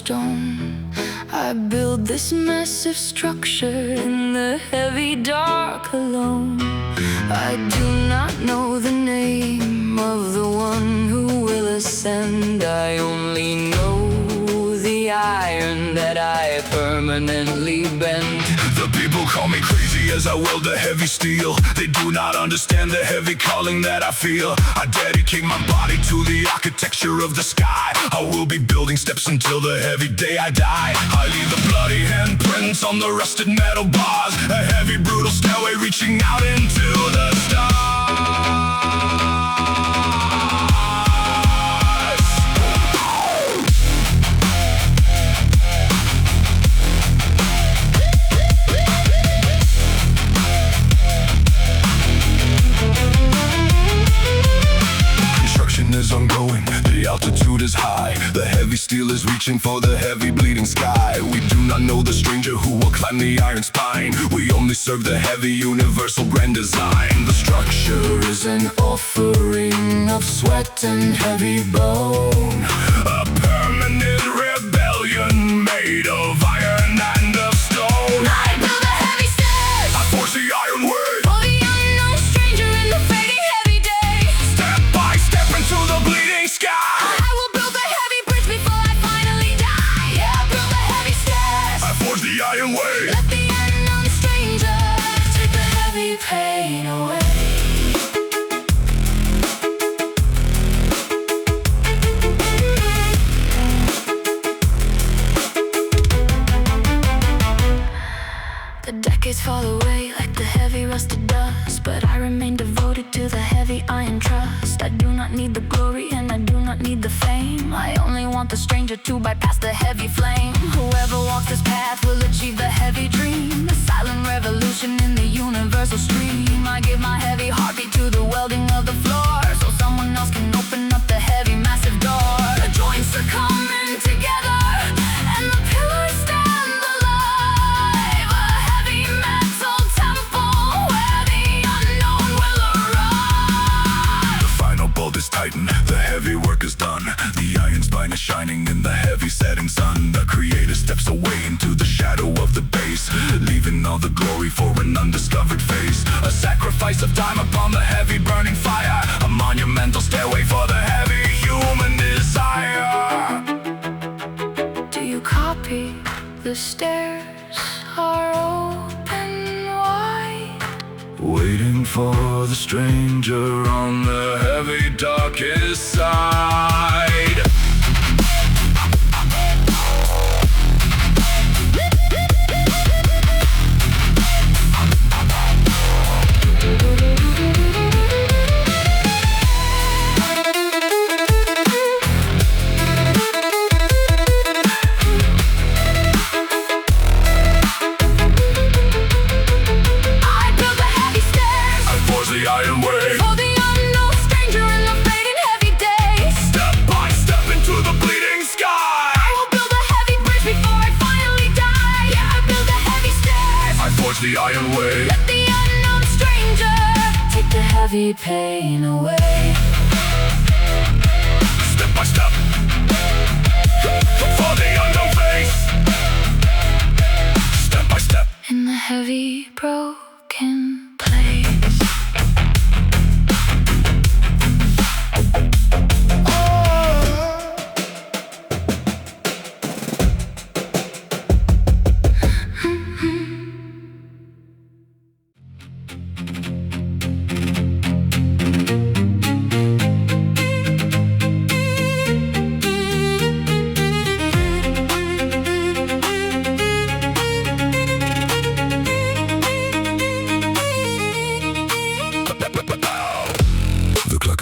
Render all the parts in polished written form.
stone. I build this massive structure in the heavy dark alone. I do not know the name of the one who will ascend. I only know the iron that I permanently bend. The people call me crazy as I weld the heavy steel. They do not understand the heavy calling that I feel. I dedicate my body to the architecture of the sky. I will be building steps until the heavy day I die. I leave the bloody handprints on the rusted metal bars, a heavy brutal stairway reaching out into the stars. Is ongoing, the altitude is high. The heavy steel is reaching for the heavy bleeding sky. We do not know the stranger who will climb the iron spine. We only serve the heavy universal grand design. The structure is an offering of sweat and heavy bone, a permanent rebellion made of iron and of stone. I build the heavy stairs, I force the iron way for the unknown stranger in the fading heavy day. Step by step into the bleeding sky. I will build a heavy bridge before I finally die. Yeah, I build the heavy stairs, I forge the iron way. let the unknown stranger take the heavy pain away. The decades fall away like the heavy rusted dust, but I remain devoted to the heavy iron trust. I do not need the glory and I do not need the fame. I only want the stranger to bypass the heavy flame. Whoever walks this path will achieve the heavy dream, the silent revolution in the universal stream. I give my heavy heartbeat to the welding of the floor, so someone else can open up the heavy massive door. The joints are coming together and the pillars stand alive, a heavy metal temple where the unknown will arrive. The final bolt is tightened, the heavy work is done. The iron spine is shining in the heavy setting sun. The creator steps away into the shadow of the base, leaving all the glory for an undiscovered face. A sacrifice of time upon the heavy burning fire, a monumental stairway for the heavy human desire. Do you copy? The stairs are open wide, Waiting for the stranger on the heavy darkest side. The iron way for the unknown stranger in the fading heavy day. Step by step into the bleeding sky. I will build a heavy bridge before I finally die. Yeah, I build the heavy stairs, I forge the iron way. let the unknown stranger take the heavy pain away. Step by step for the unknown face. Step by step In the heavy broken place.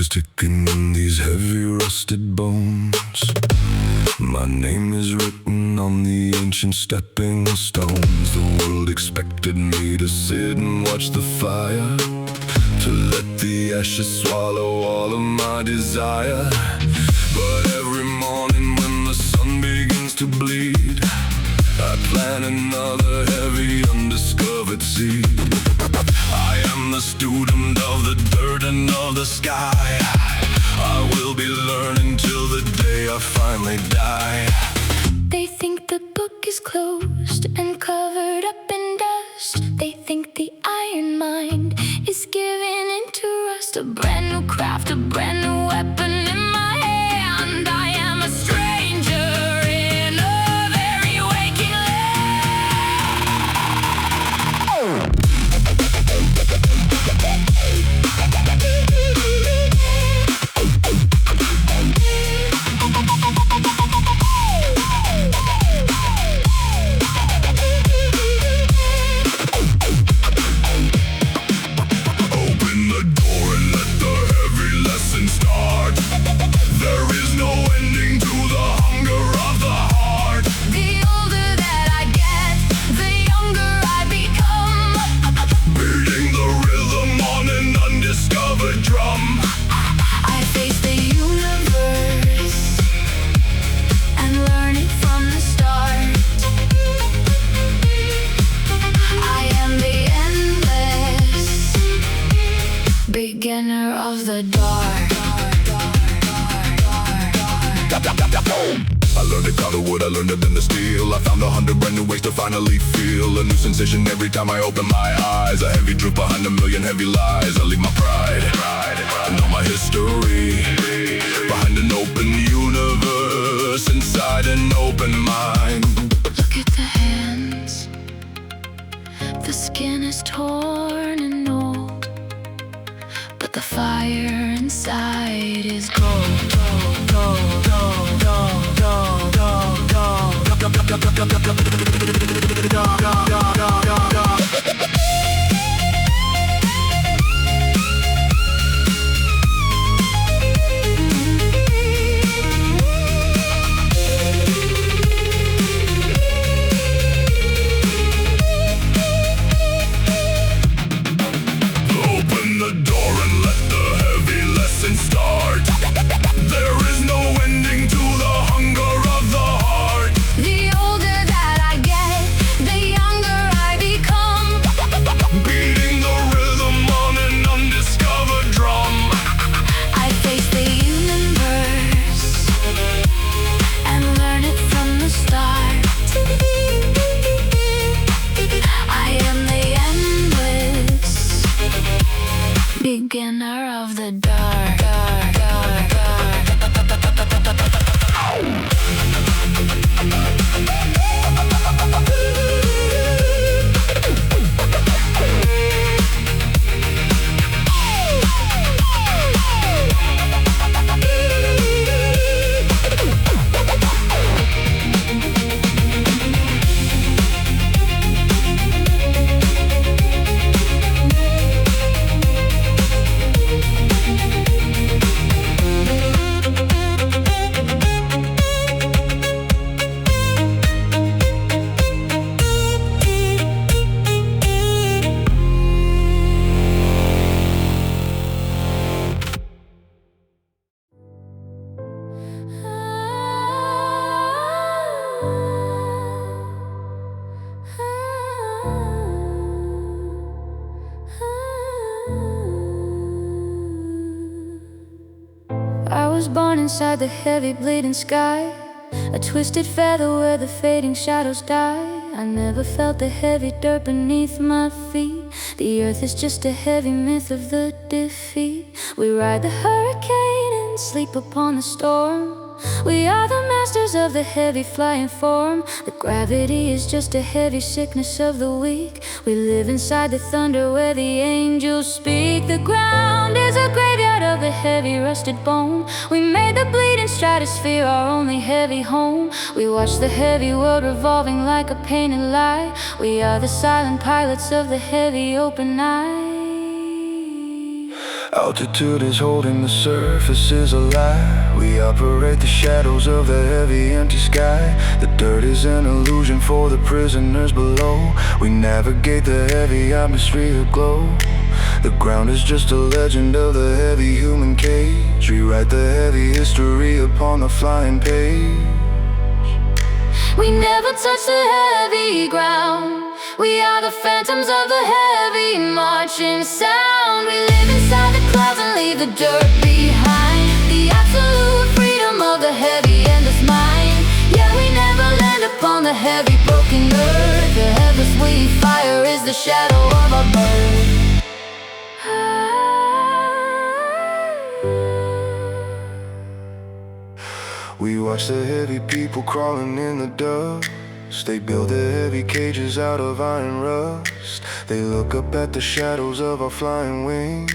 Ticking in these heavy rusted bones. My name is written on the ancient stepping stones. The world expected me to sit and watch the fire, to let the ashes swallow all of my desire. But every morning when the sun begins to bleed, I plant another heavy undiscovered seed. I am the student of the dirt and of the sky. I will be learning till the day I finally die. They is closed and covered up in dust. They think the iron mind is giving into rust. A brand new craft, a brand new weapon in my hand. I am a stranger in a very waking land. Beginner of the dark. I learned to cut the wood, I learned to bend the steel. I found 100 brand new ways to finally feel a new sensation every time I open my eyes. A heavy truth behind a million heavy lies. I leave my pride and know my history behind an open universe, inside an open mind. Look at the hands. The skin is torn and old, but the fire inside is gold, gold, gold, gold, gold, gold, gold, gold, gold, gold, gold, gold, gold. Start. There is no ending to the hunger of the heart. The older that I get, the younger I become. Beating the rhythm on an undiscovered drum. I face the universe and learn it from the start. I am the endless beginner of the dark. I was born inside the heavy bleeding sky, a twisted feather where the fading shadows die. I never felt the heavy dirt beneath my feet. The earth is just a heavy myth of the defeat. We ride the hurricane and sleep upon the storm. We are the masters of the heavy flying form. The gravity is just a heavy sickness of the weak. We live inside the thunder where the angels speak. The ground is a graveyard of the heavy rusted bone. We made the bleeding stratosphere our only heavy home. We watch the heavy world revolving like a painted lie. We are the silent pilots of the heavy open eye. Altitude is holding, the surface is a lie. We operate the shadows of the heavy empty sky. The dirt is an illusion for the prisoners below. We navigate the heavy atmosphere glow. The ground is just a legend of the heavy human cage. Rewrite the heavy history upon the flying page. We never touch the heavy ground. We are the phantoms of the heavy marching sound. We live inside the clouds and leave the dirt behind. The absolute freedom of the heavy endless mind. Yeah, we never land upon upon the heavy broken earth. The heavens we fire is the shadow of our birth. We watch the heavy people crawling in the dust. They build their heavy cages out of iron rust. They look up at the shadows of our flying wings.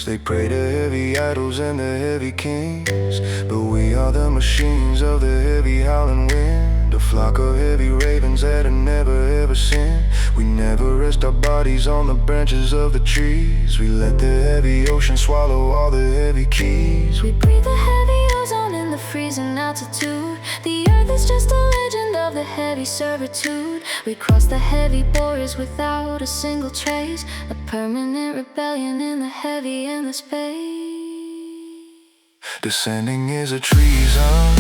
They pray to heavy idols and the heavy kings. But we are the machines of the heavy howling wind, a flock of heavy ravens that have never ever sinned. We never rest our bodies on the branches of the trees. We let the heavy ocean swallow all the heavy keys. We breathe the heavy ozone in the freezing altitude. The earth is just a legend of the heavy servitude. We cross the heavy borders without a single trace, a permanent rebellion in the heavy and the space. Descending is a treason.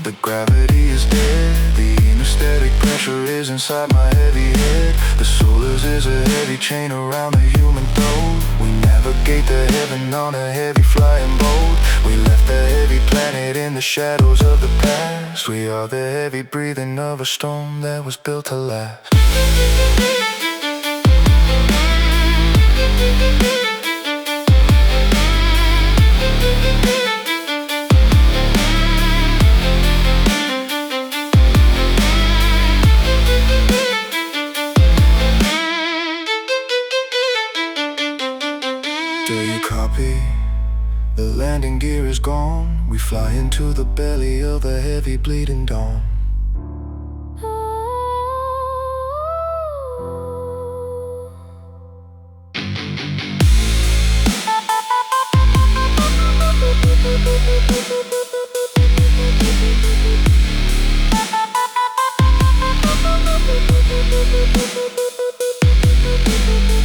The gravity is dead. The anesthetic pressure is inside my heavy head. The solars is a heavy chain around the human throat. We navigate the heaven on a heavy flying boat. We left the heavy planet in the shadows of the past. We are the heavy breathing of a storm that was built to last. Do you copy? The landing gear is gone. We fly into the belly of the heavy bleeding dawn.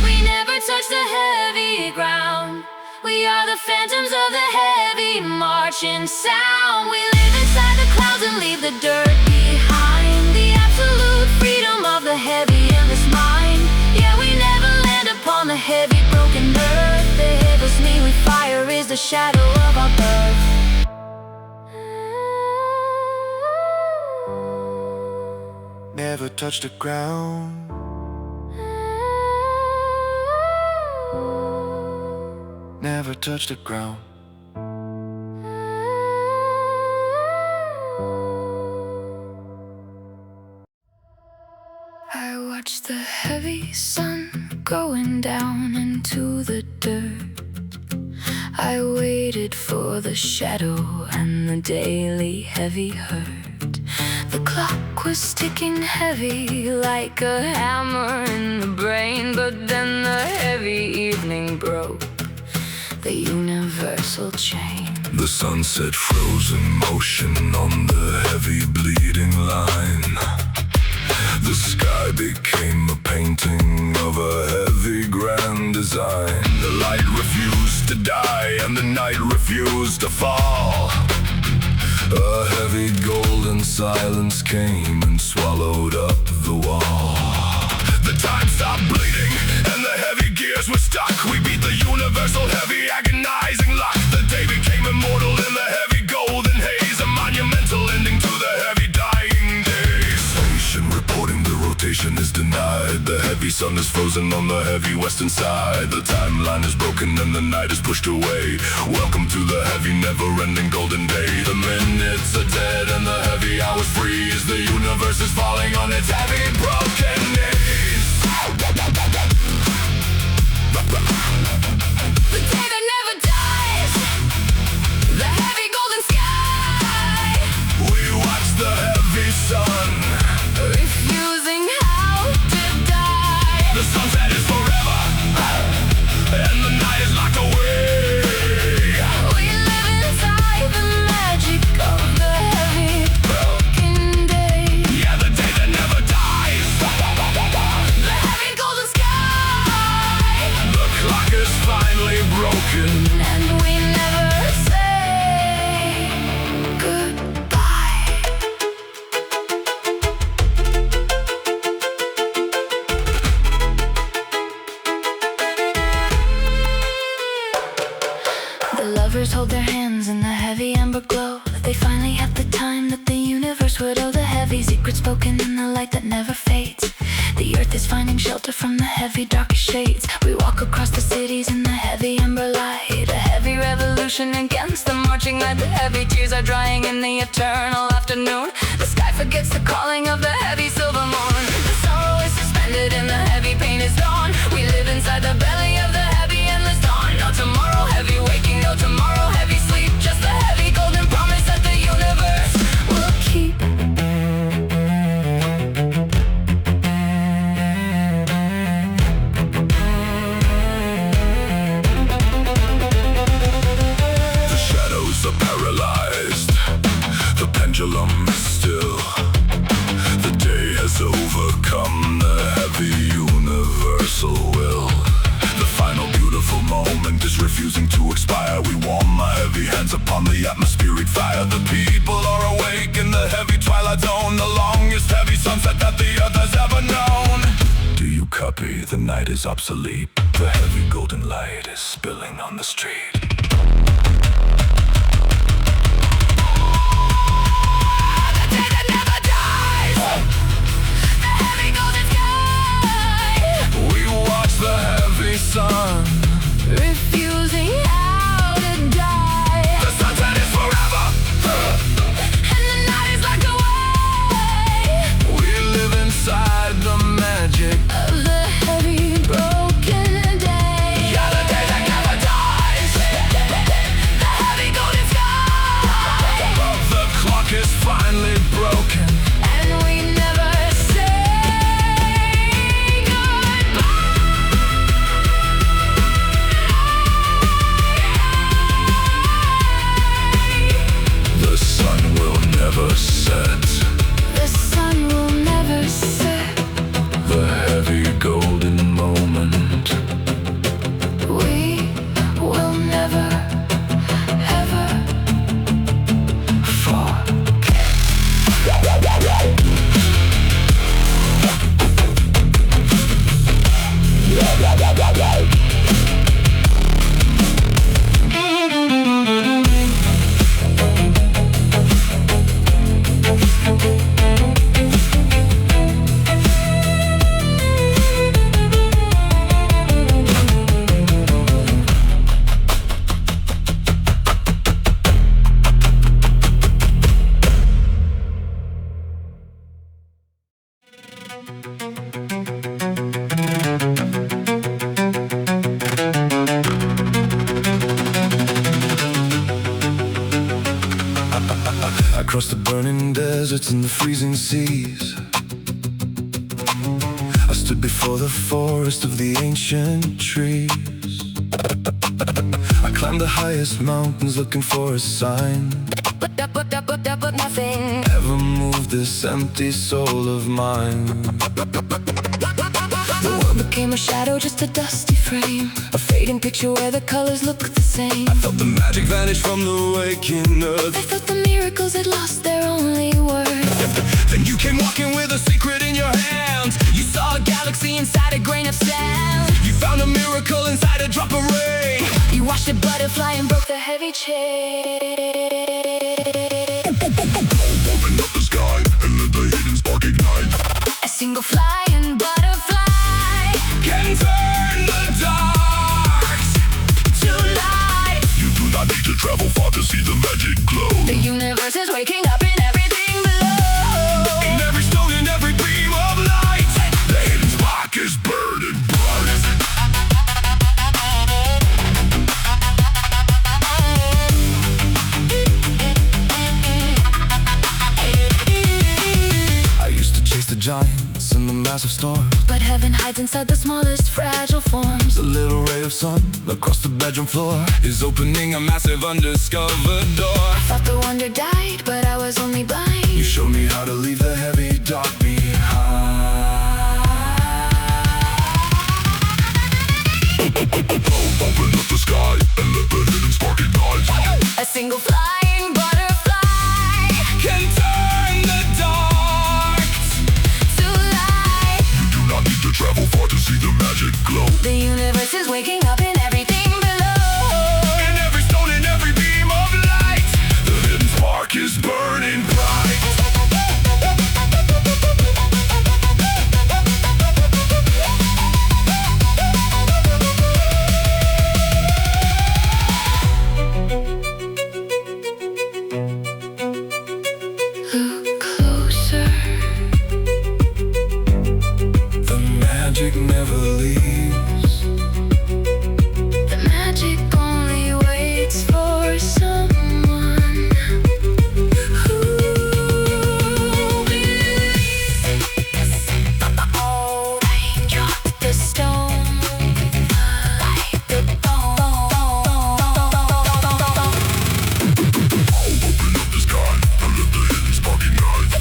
We never touch the heavy ground. We are the phantoms of the heavy marching sound. We live inside the clouds and leave the dirt behind. The absolute freedom of the heavy in this mind. Yeah, we never land upon the heavy broken earth. The heavens we fire is the shadow of our birth. Never touch the ground. Never touch the ground. I watched the heavy sun going down into the dirt. I waited for the shadow and the daily heavy hurt. The clock was ticking heavy like a hammer in the brain. But then the heavy evening broke the universal chain. The sunset froze in motion on the heavy bleeding line. The sky became a painting of a heavy grand design. The light refused to die and the night refused to fall. A heavy golden silence came and swallowed up the wall. The time stopped bleeding and the heavy gears were stuck. We beat the universal heavy agonizing luck. The day became immortal in the heavy golden haze, a monumental ending to the heavy dying days. Station reporting the rotation is denied. The heavy sun is frozen on the heavy western side. The timeline is broken and the night is pushed away. Welcome to the heavy never-ending golden day. The minutes are dead and the heavy hours freeze. The universe is falling on its heavy broken knees. The day that never dies, the heavy golden sky. We watch the heavy sun, refusing how to die. the sunset is forever, and the night is locked away. We live inside the magic of the heavy broken day. Yeah, the day that never dies. The heavy golden sky. The clock is finally broken. And we never say unspoken in the light that never fades. The earth is finding shelter from the heavy, darkest shades. We walk across the cities in the heavy ember light. A heavy revolution against the marching light. The heavy tears are drying in the eternal afternoon. The sky forgets the calling of the heavy silver moon. The sorrow is suspended and the heavy pain is gone. We live inside the belly of the heavy endless dawn. No tomorrow heavy waking, no tomorrow heavy sleep. Just the heavy golden promise that the universe will keep. The shadows are paralyzed. The pendulum is still. The day has overcome the heavy universal will. The final beautiful moment is refusing to expire. We warm our heavy hands upon the atmospheric fire. The people are awake in the heavy twilight zone. The longest heavy sunset that the earth has ever known. Do you copy? The night is obsolete. The heavy golden light is spilling on the street. The heavy sun, Refusing how to die. the sunset is forever, And the night is locked away. we live inside the magic. Of the heavy broken day. Yeah, the day that never dies. The heavy golden sky. The clock is finally broken. And we never say goodbye. The sun will never set. The sun will never set. The heavy golden moment. We will never, ever Forget. Across the burning deserts and the freezing seas, I stood before the forest of the ancient trees. I climbed the highest mountains looking for a sign. but nothing. Ever moved this empty soul of mine? The world became a shadow, just a dusty frame. A fading picture where the colors look the same. I felt the magic vanish from the waking earth. I thought the miracles had lost their only worth. Then you came walking with a secret in your hands. You saw a galaxy inside a grain of sand. You found a miracle inside a drop of rain. You watched a butterfly and broke the heavy chain. Open up the sky and let the hidden spark ignite. A single flying butterfly Can turn the dark to light. You do not need to travel far to see the magic glow. The universe is waking up in everything below. In every stone, in every beam of light, the hidden spark is burning bright. I used to chase the giants in the massive storm. But heaven hides inside the smallest fragile forms. The little ray of sun across the bedroom floor is opening a massive undiscovered door. Thought the wonder died, but I was only blind. You showed me how to leave the heavy dark behind. Open up the sky and let the hidden spark ignite. A single flying butterfly Can turn the dark to light. You do not need to travel far to see the magic glow. The universe is waking up in everything below. In every stone, in every beam of light, the hidden spark is burning bright. magic never leaves. The magic only waits for someone who believes. Oh, raindrop the stone like the bone. Open up the sky and let the hidden spark ignite.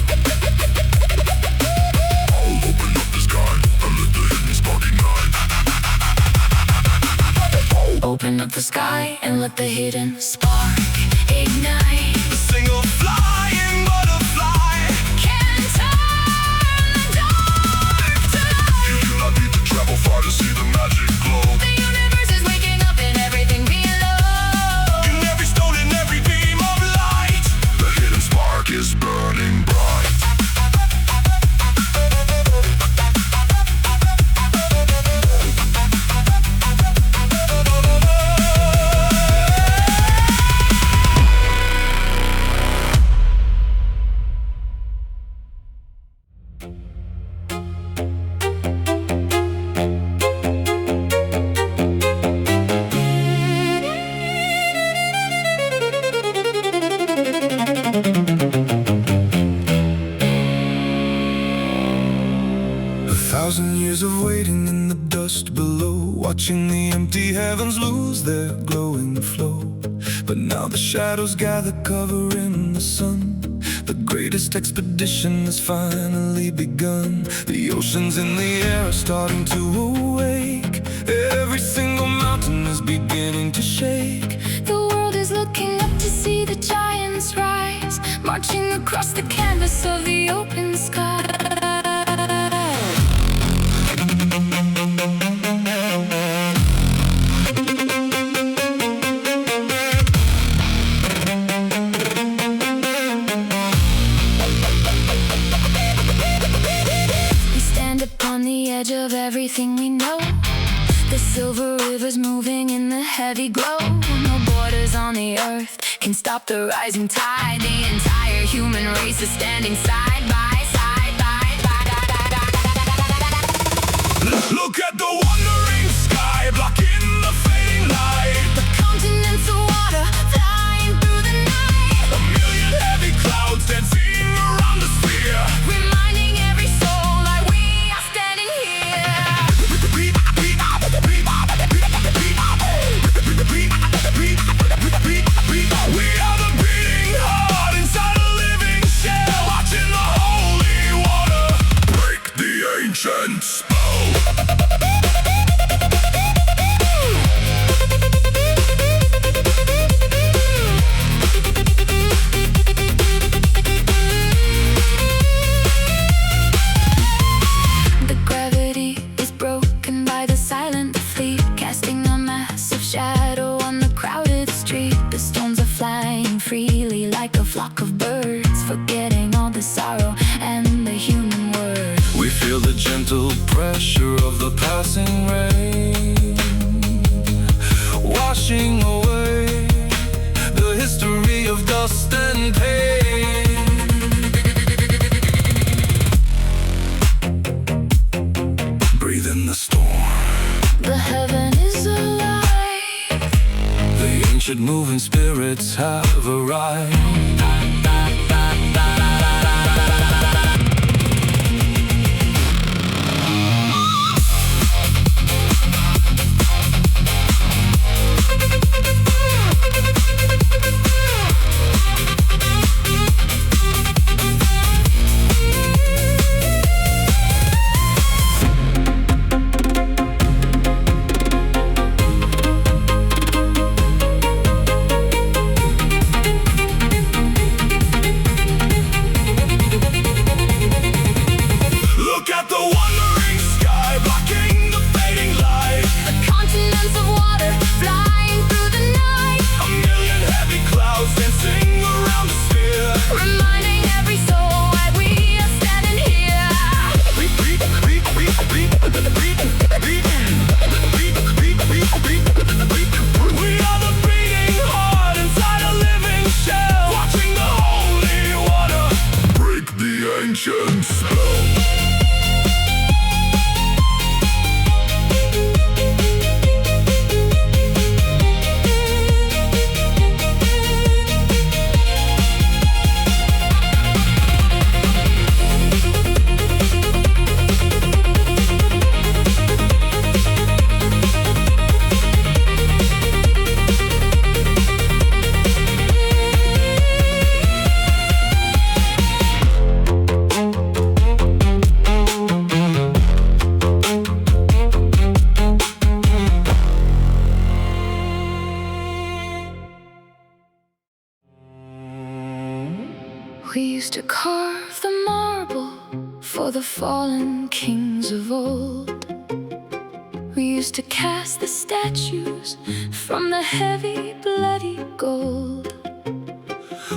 Open up the sky and let the hidden spark ignite. Open up the sky and let the hidden spark ignite. A single flying butterfly Can turn the dark to light. You do not need to travel far to see the magic glow. The universe is waking up and everything below. In every stone, in every beam of light, the hidden spark is burning bright. A thousand years of waiting in the dust below, watching the empty heavens lose their glowing flow. But now the shadows gather, covering the sun. The greatest expedition has finally begun. The oceans in the air are starting to awake. Every single mountain is beginning to shake. The world is looking up to see the giants rise, marching across the canvas of the open sky. We stand upon the edge of everything we know. The silver river's moving in the heavy glow. No borders on the earth can stop the rising tide. The entire human race is standing side by side. Look at the wandering sky, blocking the fading light. The continents of water flying through the night, A million heavy clouds dancing around the sphere. reminding every soul that we are standing here. We are the beating heart inside a living shell, watching the holy water break the ancient spell. The gravity is broken by the silent fleet, casting a massive shadow on the crowded street. The stones are flying freely like a flock of birds, forgetting all the sorrow and the human word. We feel the gentle pressure of the passing rain, washing away the history of dust and pain. Breathe in the storm. The heaven is alive. The ancient moving spirits have arrived. ancient spell. used to carve the marble for the fallen kings of old. We used to cast the statues from the heavy, bloody gold.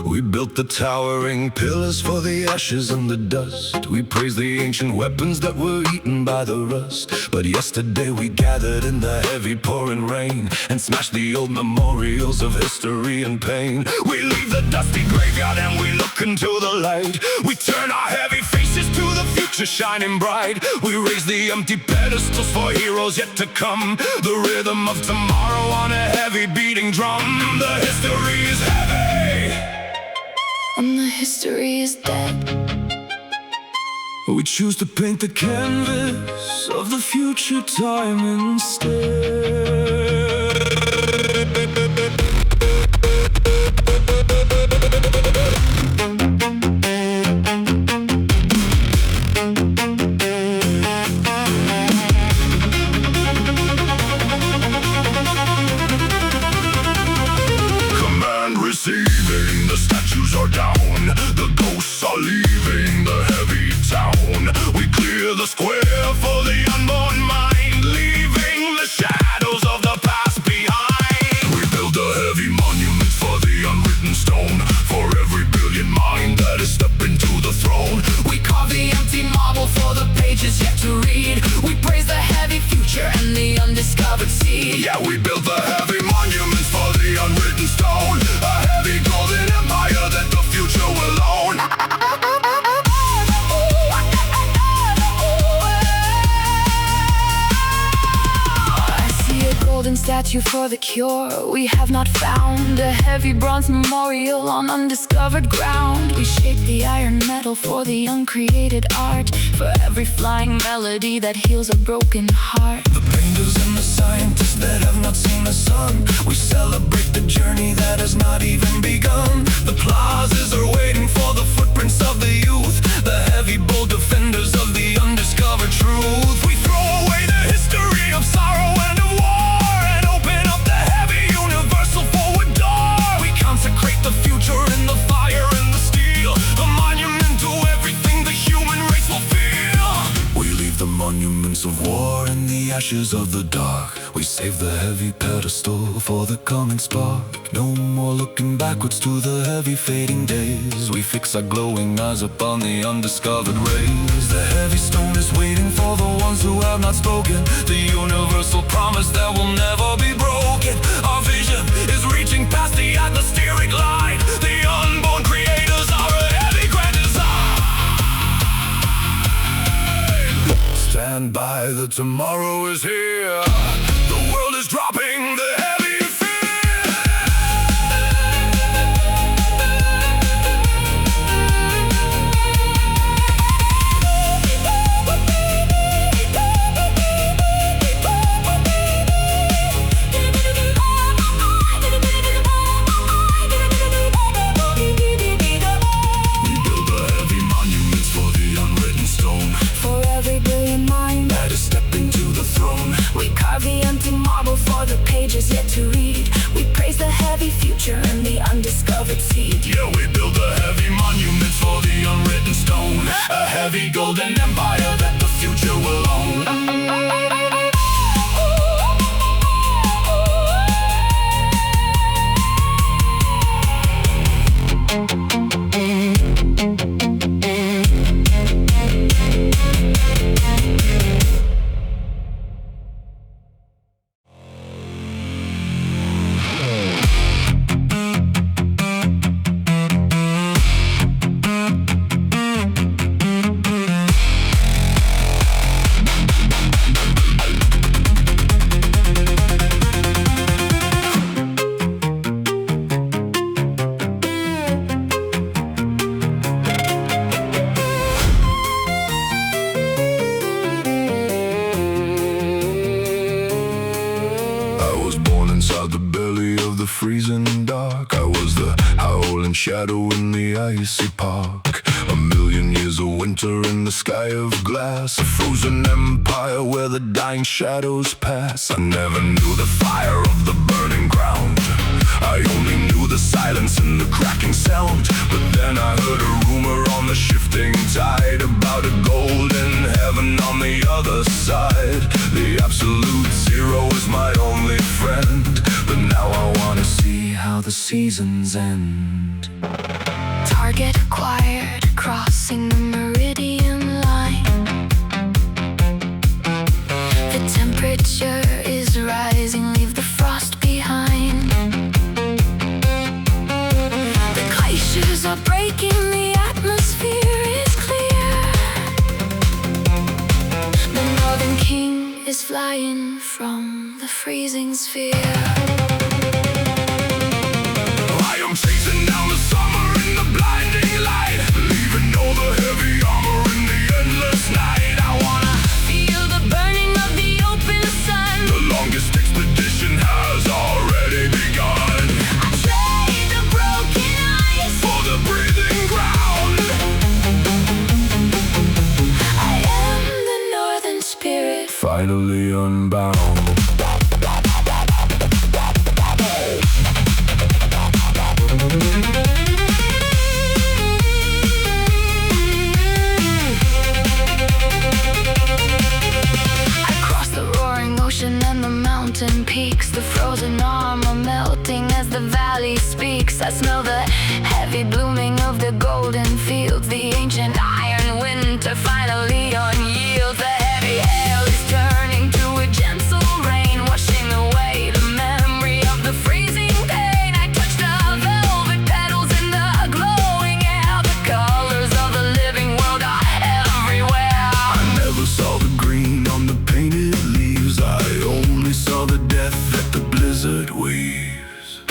We built the towering pillars for the ashes and the dust. We praised the ancient weapons that were eaten by the rust. But yesterday we gathered in the heavy pouring rain and smashed the old memorials of history and pain. We leave the dusty graveyard and we look into the light. We turn our heavy faces to the future shining bright. We raise the empty pedestals for heroes yet to come. The rhythm of tomorrow on a heavy beating drum. The history is heavy and the history is dead. We choose to paint the canvas of the future time instead. Command receiving, the statues are down. The ghosts are leaving the heavy town. We clear the square for the unborn mind, leaving the shadows of the past behind. We build a heavy monument for the unwritten stone, for every brilliant mind that is stepping to the throne. We carve the empty marble for the pages yet to read. We praise the heavy future and the undiscovered seed. Yeah, we build the heavy monuments for the unwritten stone, a heavy golden empire that the future will own. I see a golden statue for the cure we have not found, a heavy bronze memorial on undiscovered ground. We shape the iron metal for the uncreated art, for every flying melody that heals a broken heart. The painters and the scientists that have not seen the sun, we celebrate the journey that has not even begun. The plazas are waiting for the footprints of the youth, the heavy, bold defenders of the undiscovered truth. We throw away the history of sorrow and of war, and open up the heavy universal forward door. We consecrate the future in the fire and the steel, the monument to everything the human race will feel. We leave the monuments of war in the ashes of the dark. We save the heavy pedestal for the coming spark. No more looking backwards to the heavy fading days. We fix our glowing eyes upon the undiscovered rays. The heavy stone is waiting for the ones who have not spoken, the universal promise that will never be broken. Our vision is reaching past the atmospheric line. The unborn creators are a heavy grand design. Stand by, the tomorrow is here. The world is dropping the heavy yet to read. We praise the heavy future and the undiscovered seed. Yeah, we build a heavy monument for the unwritten stone, a heavy golden empire that the future will own. Freezing dark, I was the howling shadow in the icy park. A million years of winter in the sky of glass, a frozen empire where the dying shadows pass. I never knew the fire of the burning ground, I only knew the silence and the cracking sound. But then I heard a rumor on the shifting tide, about a golden heaven on the other side. The absolute zero is my only friend, but now I wanna see how the seasons end. Target acquired, crossing the meridian line. The temperature is rising, leave the frost behind. The glaciers are breaking, the atmosphere is clear. The Northern King is flying from the freezing sphere. I am chasing down the summer in the blinding light, leaving all the heavy armor in the endless night. I wanna feel the burning of the open sun. The longest expedition has already begun. I trade the broken ice for the breathing ground. I am the northern spirit, Finally unbound. and the mountain peaks, the frozen armor melting as the valley speaks. I smell the heavy blooming of the golden fields, the ancient iron winter finally unyields. The heavy hail is turning to a gentle rain, washing away the memory of the freezing pain. I touch the velvet petals in the glowing air, the colors of the living world are everywhere. I never saw the green on the painted leaves, I only saw the death that the blizzard weaves.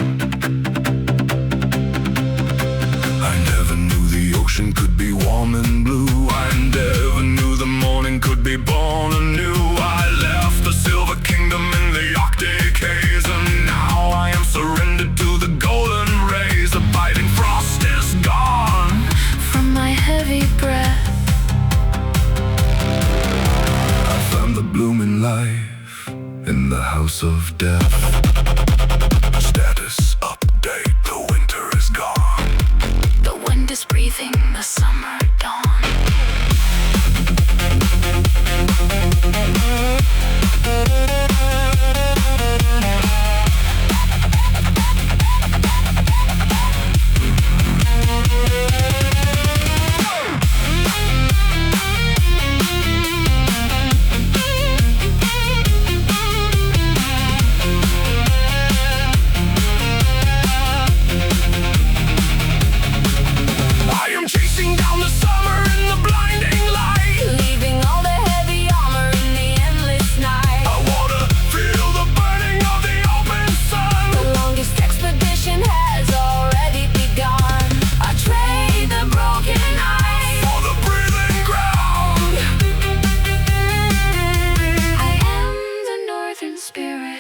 I never knew the ocean could be warm and blue, I never knew the morning could be born anew. I left the silver kingdom in the Arctic haze, and now I am surrendered to the golden rays. The biting frost is gone from my heavy breath. I found the blooming life in the house of death. Status update, the winter is gone. The wind is breathing the summer dawn.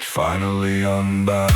Finally unbound.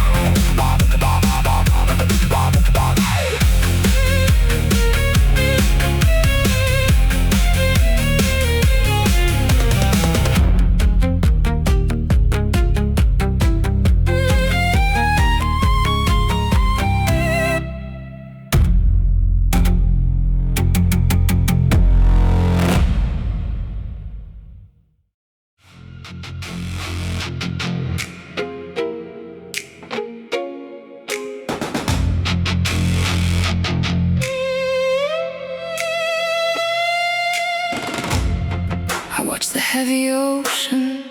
Watch the heavy ocean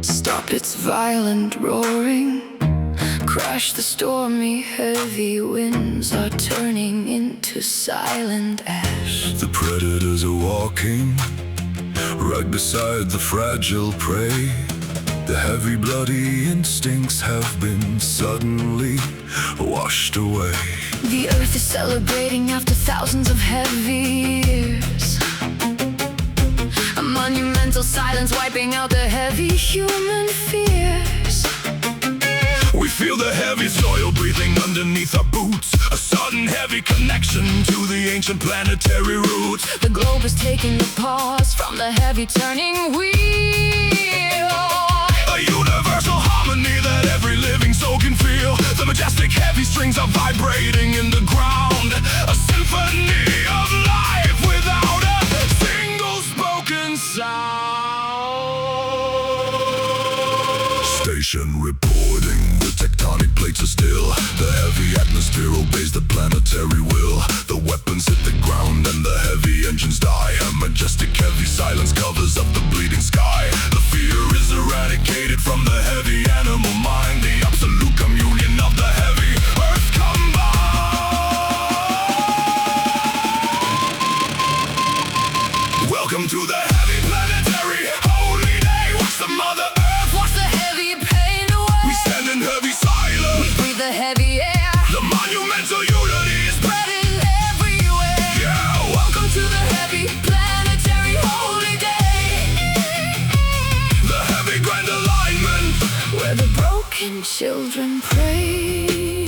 stop its violent roaring, crash the stormy heavy winds are turning into silent ash. The predators are walking right beside the fragile prey. The heavy bloody instincts have been suddenly washed away. The earth is celebrating after thousands of heavy years. A monumental silence wiping out the heavy human fears. We feel the heavy soil breathing underneath our boots, a sudden heavy connection to the ancient planetary roots. The globe is taking a pause from the heavy turning wheel. A universal harmony that every living soul can feel. The majestic heavy strings are vibrating in the ground, a symphony of life with Station reporting, the tectonic plates are still. The heavy atmosphere obeys the planetary will. The weapons hit the ground and the heavy engines die. A majestic heavy silence covers up the bleeding sky. The fear is eradicated from the heavy animal mind. The absolute communion of the heavy earth combined. Welcome to the heavy planetary holy day. Watch the mother earth, watch the heavy pain away. We stand in heavy silence, we breathe the heavy air. The monumental unity is spreading everywhere. Yeah, welcome to the heavy planetary holy day. The heavy grand alignment, where the broken children pray.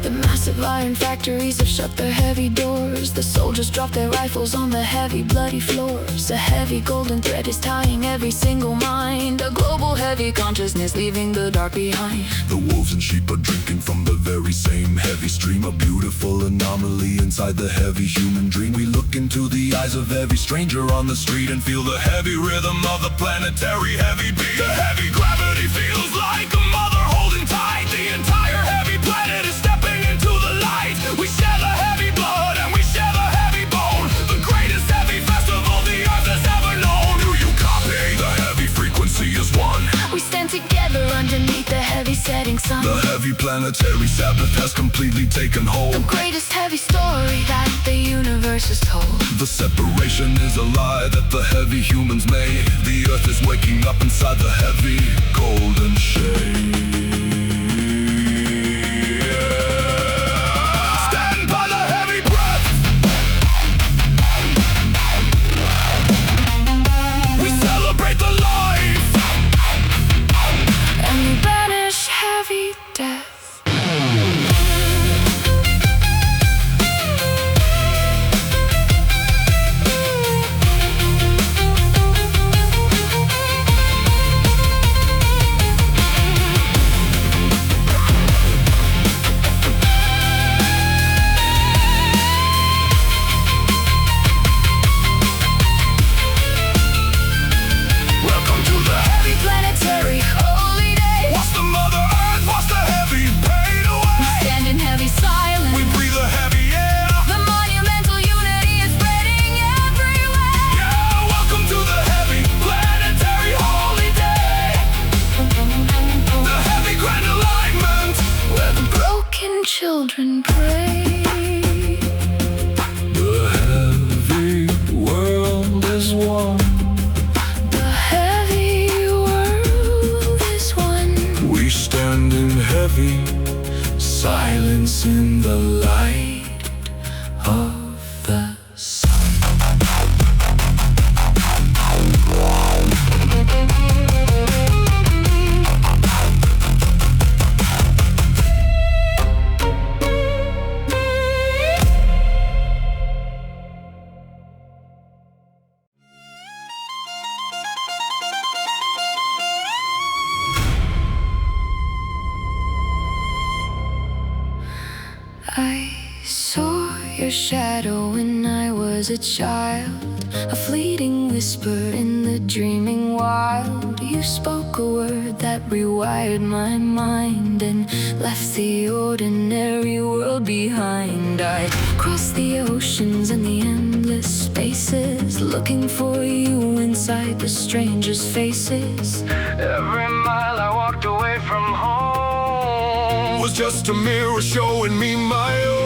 The massive iron factories have shut their heavy doors. The soldiers drop their rifles on the heavy bloody floors. A heavy golden thread is tying every single mind. A global heavy consciousness leaving the dark behind. The wolves and sheep are drinking from the very same heavy stream. A beautiful anomaly inside the heavy human dream. We look into the eyes of every stranger on the street and feel the heavy rhythm of the planetary heavy beat. The heavy gravity feels like a mother holding tight. The entire heavy planet is stepping into the light. We share the heavy blood and we share the heavy bone. The greatest heavy festival the earth has ever known. Do you copy? The heavy frequency is one. We stand together underneath the heavy setting sun. The heavy planetary Sabbath has completely taken hold. The greatest heavy story that the universe has told. The separation is a lie that the heavy humans made. The earth is waking up inside the heavy golden shade. Children pray. The heavy world is one. The heavy world is one. We stand in heavy silence in the light of the sun. I saw your shadow when I was a child, a fleeting whisper in the dreaming wild. You spoke a word that rewired my mind and left the ordinary world behind. I crossed the oceans and the endless spaces, looking for you inside the strangest faces. Every mile I walked away from home was just a mirror showing me my own.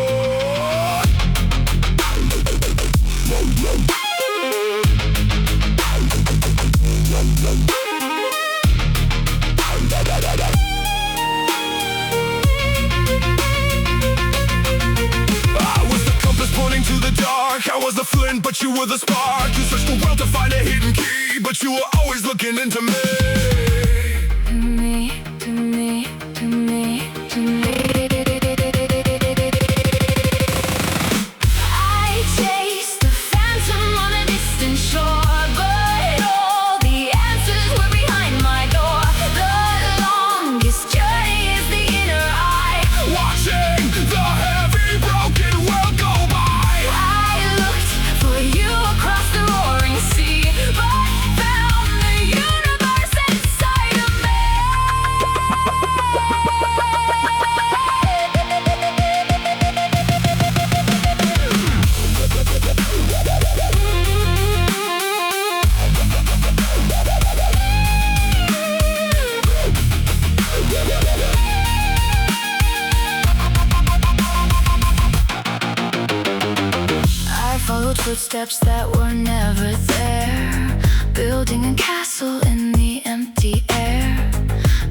I was the compass pointing to the dark. I was the flint, but you were the spark. You searched the world to find a hidden key, but you were always looking into me. To me, to me, to me, to me. I chased the phantom on a distant shore, but all the answers were behind my door. The longest journey is the inner eye, watching the heavy broken world go by. I looked for you across the roaring sea. footsteps that were never there, building a castle in the empty air.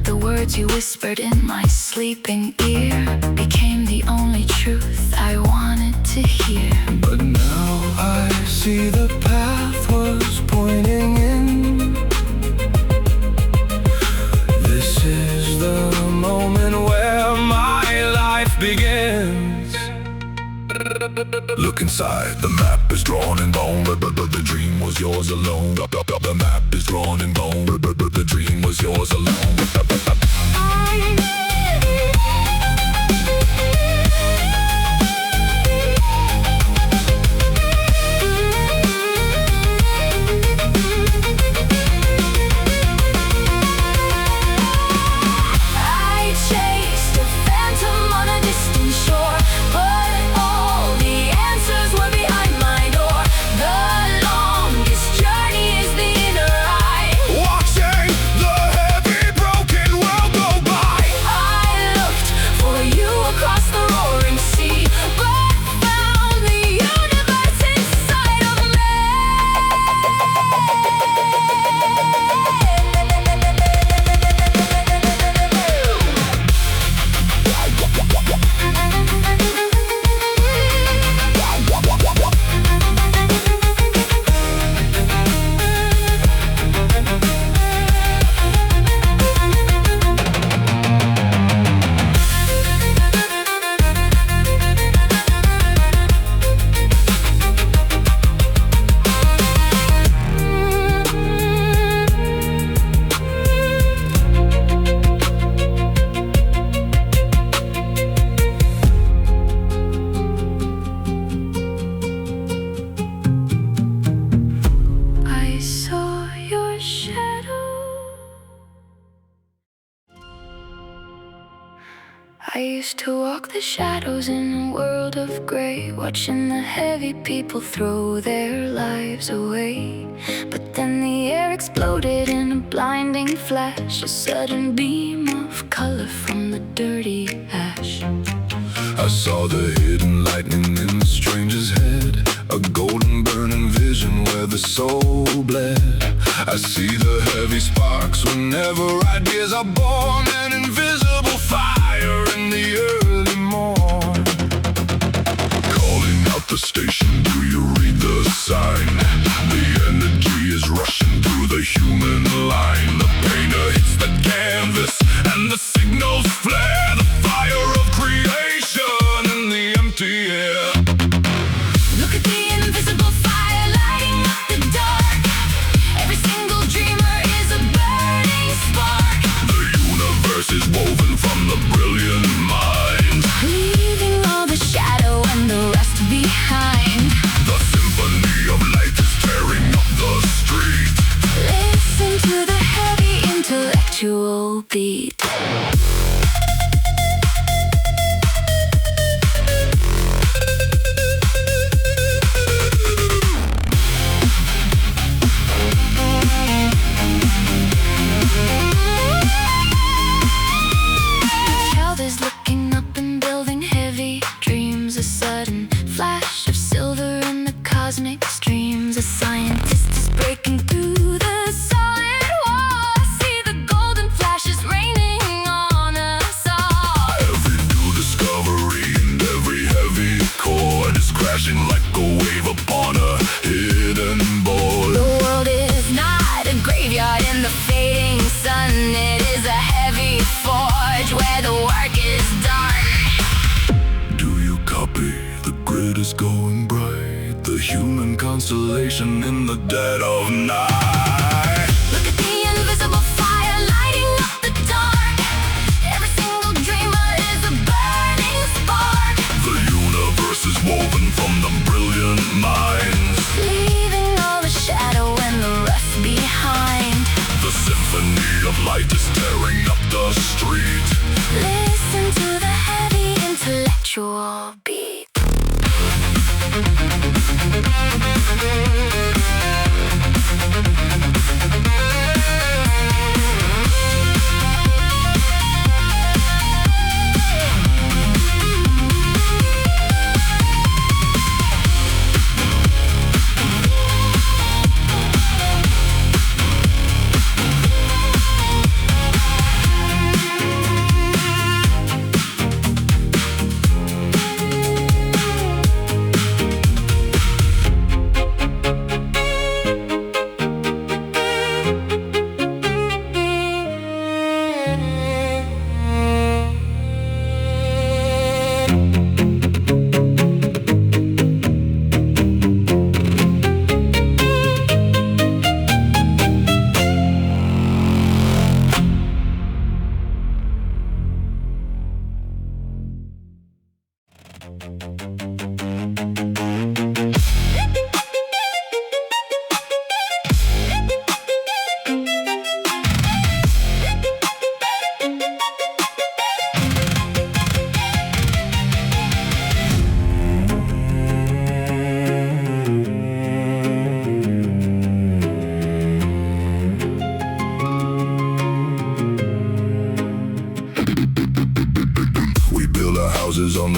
The words you whispered in my sleeping ear became the only truth I wanted to hear. But now I see the path was pointing in. This is the moment where my life begins. Look inside, the map is drawn in bone, but the dream was yours alone. The map is drawn in bone, but the dream was yours alone. I chased a phantom on a distant shore, but all the answers were behind my door. The longest journey is the inner eye, Watching the heavy broken world go by. I looked for you across the roaring sea, but found the universe inside of me. I saw your shadow. I used to walk the shadows in a world of gray, watching the heavy people throw their lives away. But then the air exploded in a blinding flash, a sudden beam of color from the dirty ash. I saw the hidden lightning in the stranger's head, a golden burning vision where the soul bled. I see the heavy sparks whenever ideas are born, an invisible fire in the early morn. Calling out the station, do you read the sign? The energy is rushing through the human line. The painter hits the canvas and the signals flare, the fire of creation in the empty air. Look at the invisible fire lighting up the dark. Every single dreamer is a burning spark, The universe is woven from the brilliant mind. leaving all the shadow and the rest behind. The symphony of light is tearing up the street. Listen to the heavy intellectual beat. Child is looking up and building heavy dreams. A sudden flash of silver in the cosmic streams. A scientist is breaking through the solid wall. I see the golden flashes raining on us all. Every new discovery and every heavy chord is crashing like a wave upon a hidden board. The world is not a graveyard in the fading sun. It is a heavy forge where the work is done. Do you copy? The grid is going bright, the human constellation in the dead of night. Look at the invisible fire lighting up the dark. Every single dreamer is a burning spark, The universe is woven from the brilliant minds. leaving all the shadow and the rust behind. The symphony of light is tearing up the street. Listen to the heavy intellectual beat.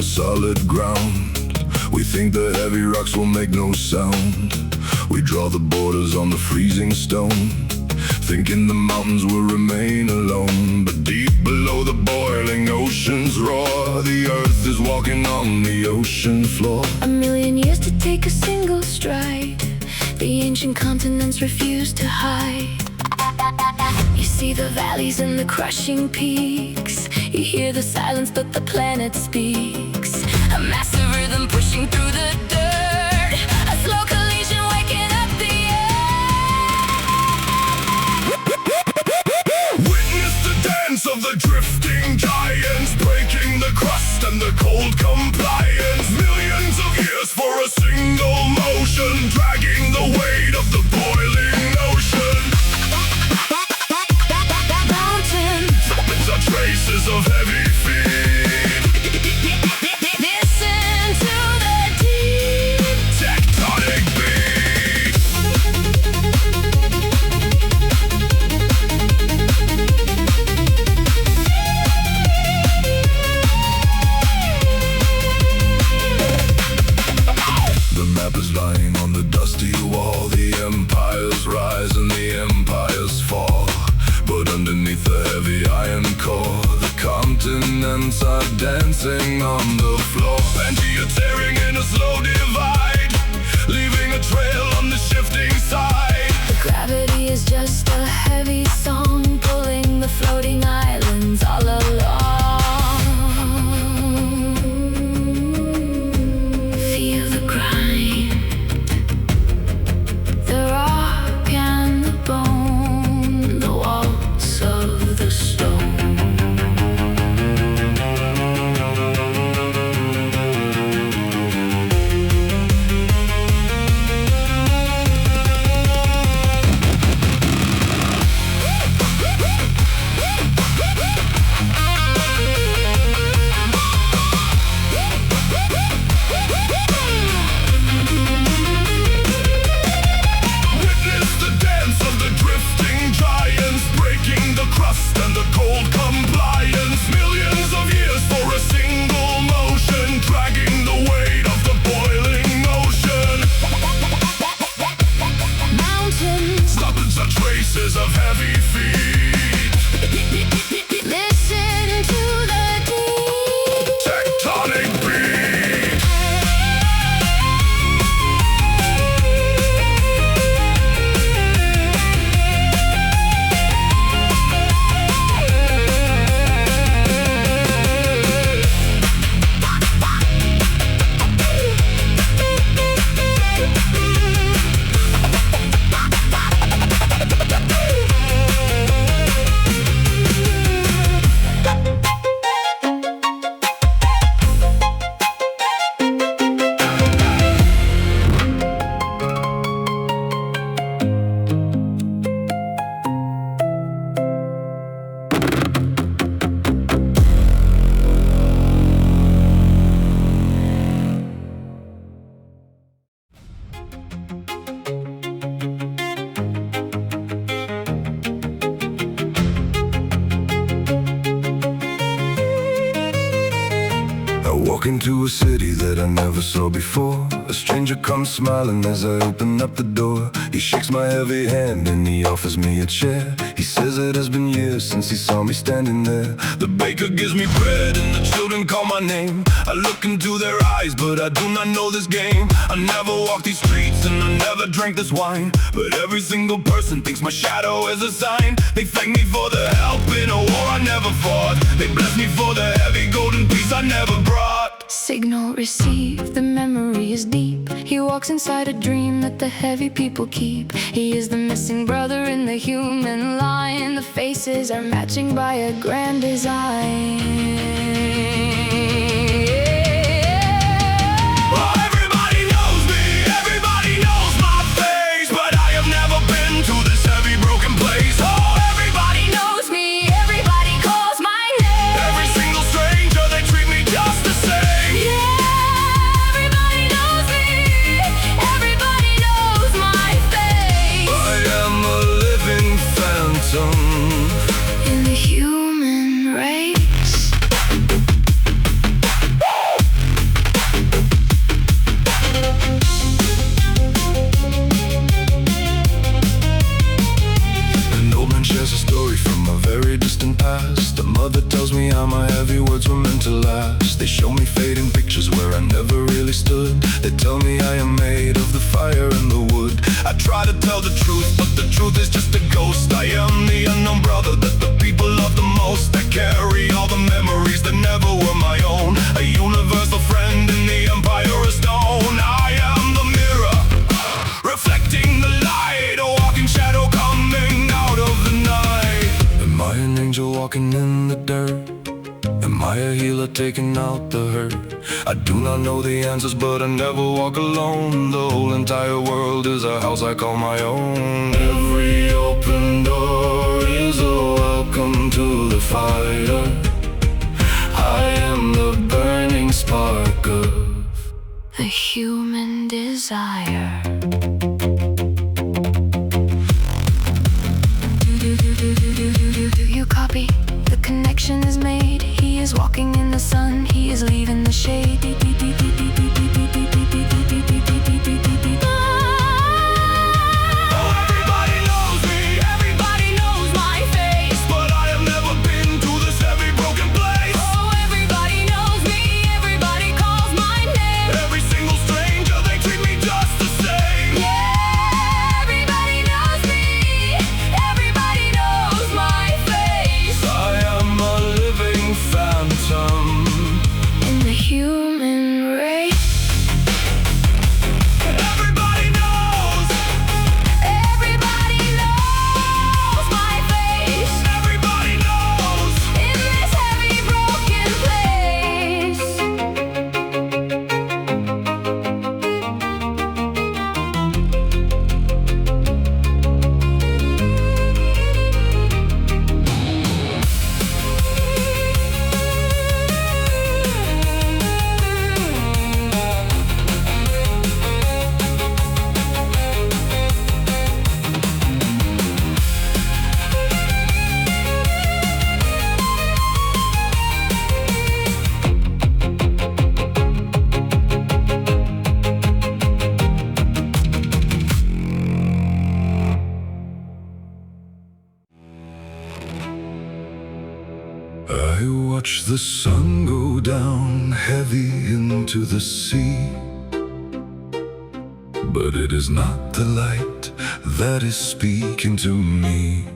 the solid ground. We think the heavy rocks will make no sound. We draw the borders on the freezing stone, thinking the mountains will remain alone. But deep below the boiling ocean's roar, the earth is walking on the ocean floor. A million years to take a single stride, the ancient continents refuse to hide. You see the valleys and the crushing peaks, you hear the silence but the planet speaks. A massive rhythm pushing through the dirt, a slow collision waking up the earth. Witness the dance of the drifting giants, breaking the crust and the cold compliance. Millions of years for a single motion, dragging the weight of the boiling ocean. Traces of heavy feet. Listen to the deep tectonic beat. The map is lying on the dusty wall. The empires rise and the empires fall, but underneath the heavy iron core, the continents are dancing on the floor. Pangea tearing in a slow divide, leaving a trail on the shifting side. The gravity is just a heavy song, pulling the floating islands all along. Feel the grind, the rock and the bone, the walls of the stone. Traces of heavy feet. Listen to the deep tectonic beat. Walk into a city that I never saw before. A stranger comes smiling as I open up the door. He shakes my heavy hand and he offers me a chair. He says it has been years since he saw me standing there. The baker gives me bread and the children call my name. I look into their eyes but I do not know this game. I never walked these streets and I never drank this wine, but every single person thinks my shadow is a sign. They thank me for the help in a war I never fought. They bless me for the heavy golden peace I never brought. signal received, the memory is deep. He walks inside a dream that the heavy people keep. He is the missing brother in the human line. The faces are matching by a grand design. The shares a story from a very distant past. A mother tells me how my heavy words were meant to last. They show me fading pictures where I never really stood. They tell me I am made of the fire and the wood. I try to tell the truth, but the truth is just a ghost. I am the unknown brother that the people love the most. I carry all the memories that never were my own. A universal friend in the empire of stone. I am the mirror, reflecting the light, a walking shadow coming out of the night. Am I an angel walking in the dirt? Am I a healer taking out the hurt? I do not know the answers, but I never walk alone. The whole entire world is a house I call my own. Every open door is a welcome to the fire. I am the burning spark of the human desire. Do you copy? The connection is made. He is walking in the sun. He is leaving the shade. I watch the sun go down heavy into the sea, but it is not the light that is speaking to me.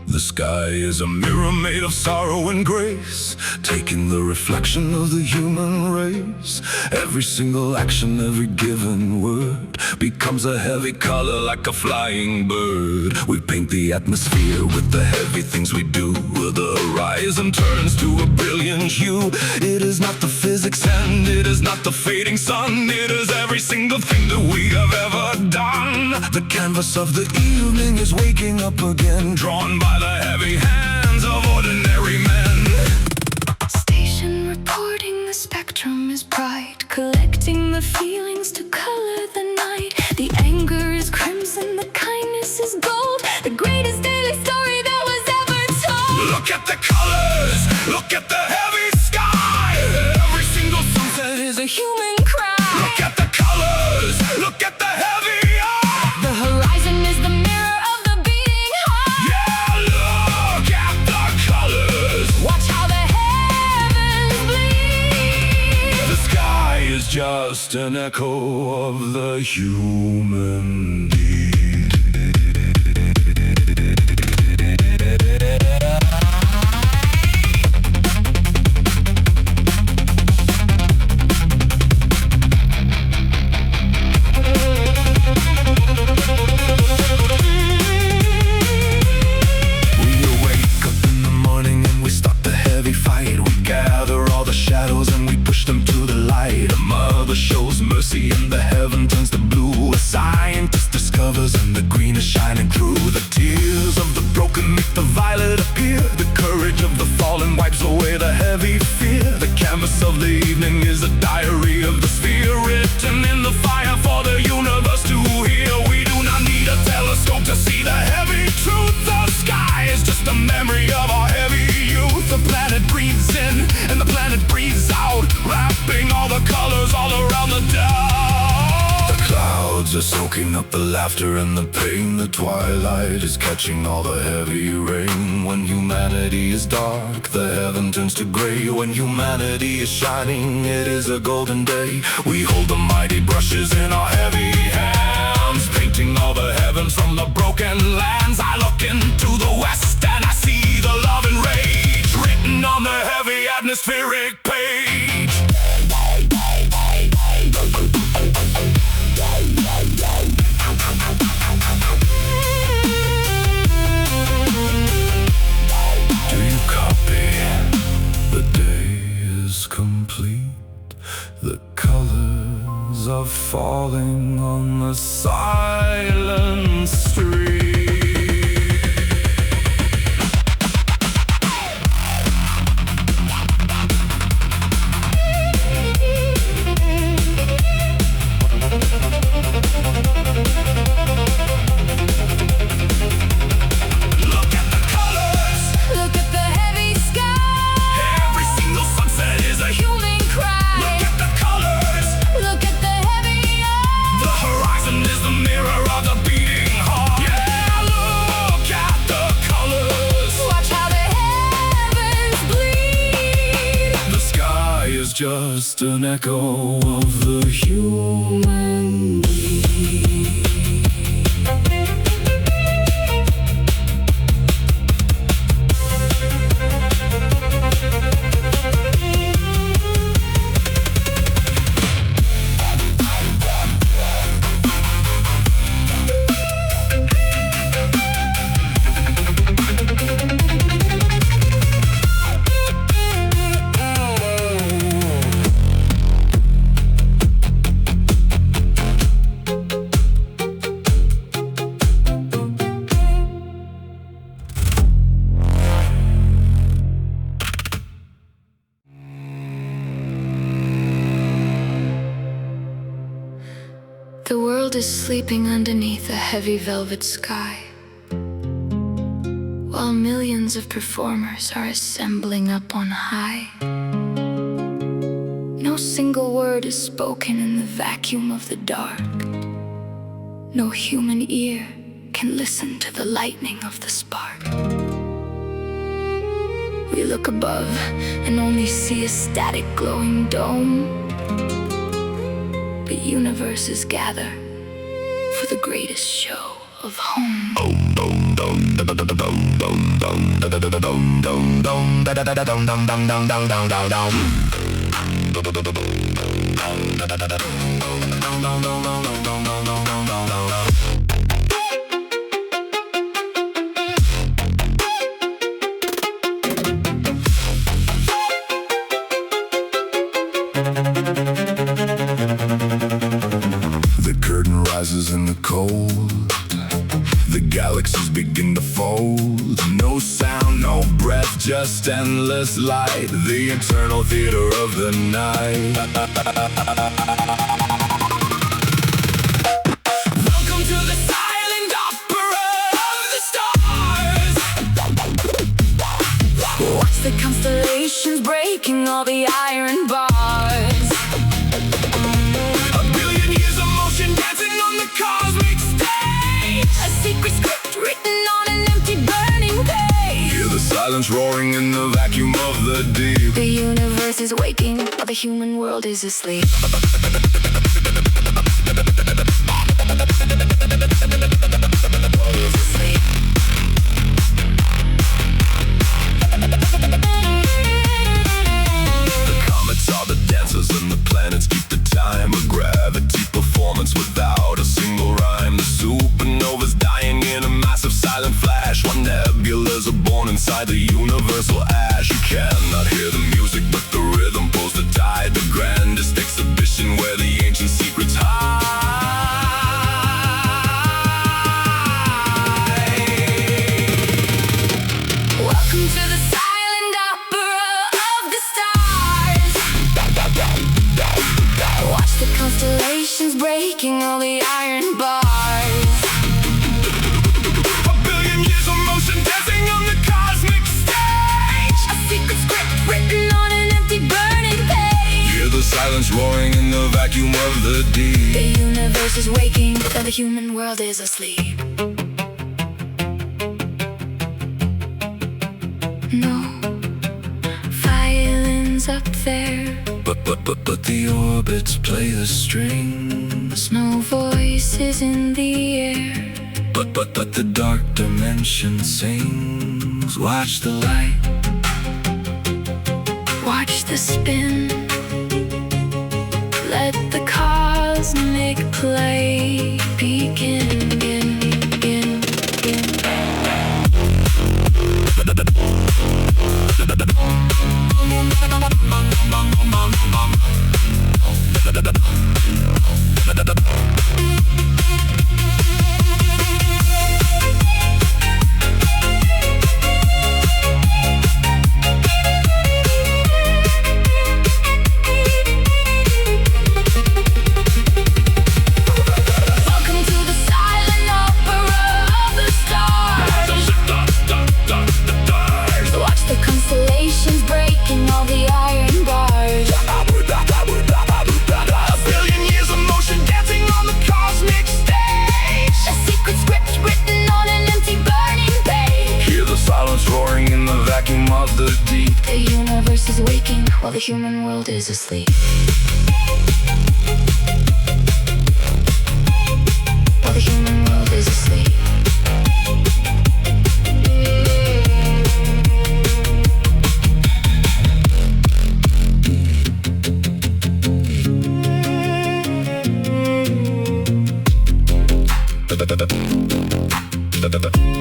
The sky is a mirror made of sorrow and grace, taking the reflection of the human race. Every single action, every given word becomes a heavy color like a flying bird. We paint the atmosphere with the heavy things we do. The horizon turns to a brilliant hue. It is not the physics and it is not the fading sun. It is every single thing that we have ever done. The canvas of the evening is waking up again, drawn by the heavy hands of ordinary men. Station reporting, the spectrum is bright, collecting the feelings to color the night. The anger is crimson, the kindness is gold, the greatest daily story that was ever told. Look at the colors, look at the heavy sky. Every single sunset is a human cry. Look at the colors, look at the heavy eye. The horizon is the mirror of the beating heart. Yeah, look at the colors. Watch how the heavens bleed. The sky is just an echo of the human deed. Shows mercy and the heaven turns to blue. A scientist discovers a are soaking up the laughter and the pain. The twilight is catching all the heavy rain. When humanity is dark, the heaven turns to gray. When humanity is shining, it is a golden day. We hold the mighty brushes in our heavy hands, painting all the heavens from the broken lands. I look into the west and I see the love and rage written on the heavy atmospheric page. Do you copy? The day is complete. The colors are falling on the silent street. Just an echo of the human dream. The world is sleeping underneath a heavy velvet sky, while millions of performers are assembling up on high. No single word is spoken in the vacuum of the dark. No human ear can listen to the lightning of the spark. We look above and only see a static glowing dome. But universes gather for the greatest show of home. In the cold, the galaxies begin to fold. No sound, no breath, just endless light. The eternal theater of the night. Welcome to the silent opera of the stars. Watch the constellations breaking all the iron bars. Cosmic stage, a secret script written on an empty burning page. Hear the silence roaring in the vacuum of the deep. The universe is waking while the human world is asleep. The comets are the dancers and the planets keep the time. A gravity performance without a single rhyme. The supernova's dying in a massive silent flash. One nebulas are born inside the universal ash. You cannot hear the music, but the rhythm pulls the tide. The grandest exhibition where the ancient secrets hide. Welcome to the silent opera of the stars. Watch the constellations breaking all the iron bars. A billion years of motion dancing on the cosmic stage. of the deep. The universe is waking, and the human world is asleep. No violins up there, But the orbits play the strings. no voices in the air. But the dark dimension sings. Watch the light, Watch the spin. Let the cosmic play begin. Welcome to the silent opera of the stars. Watch the constellations breaking all the iron bars. A billion years of motion dancing on the cosmic stage. A secret script written on an empty burning page. Hear the silence roaring in the vacuum of the deep. The universe is waking while the human world is asleep. While the human world is asleep. Da